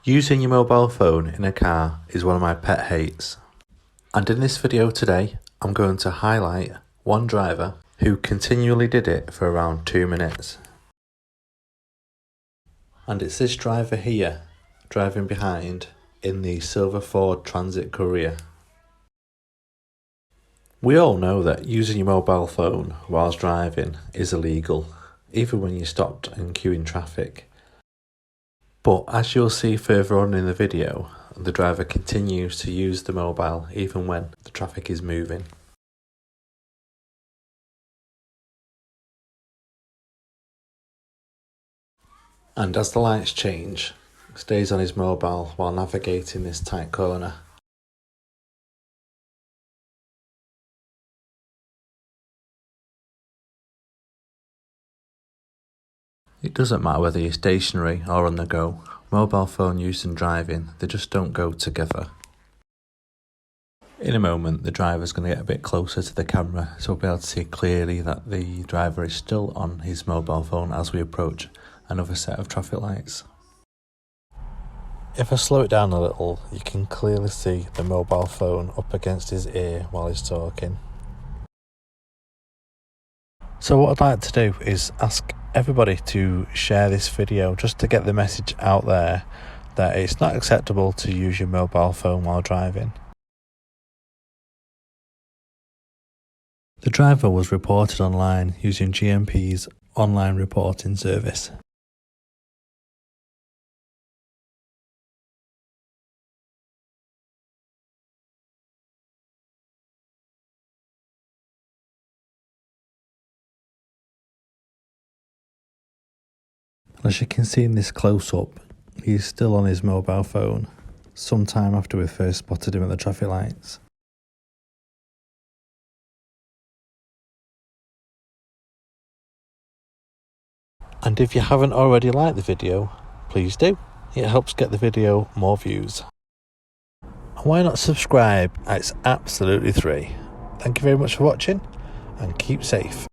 Using your mobile phone in a car is one of my pet hates. And in this video today, I'm going to highlight one driver who continually did it for around 2 minutes. And it's this driver here, driving behind in the silver Ford Transit Courier. We all know that using your mobile phone whilst driving is illegal, even when you're stopped and queuing traffic. But as you'll see further on in the video, the driver continues to use the mobile even when the traffic is moving. And as the lights change, stays on his mobile while navigating this tight corner. It doesn't matter whether you're stationary or on the go, mobile phone use and driving, they just don't go together. In a moment, the driver's going to get a bit closer to the camera, so we'll be able to see clearly that the driver is still on his mobile phone as we approach another set of traffic lights. If I slow it down a little, you can clearly see the mobile phone up against his ear while he's talking. So what I'd like to do is ask everybody to share this video just to get the message out there that it's not acceptable to use your mobile phone while driving. The driver was reported online using GMP's online reporting service. As you can see in this close-up, he's still on his mobile phone, sometime after we first spotted him at the traffic lights. And if you haven't already liked the video, please do. It helps get the video more views. And why not subscribe? It's absolutely free. Thank you very much for watching and keep safe.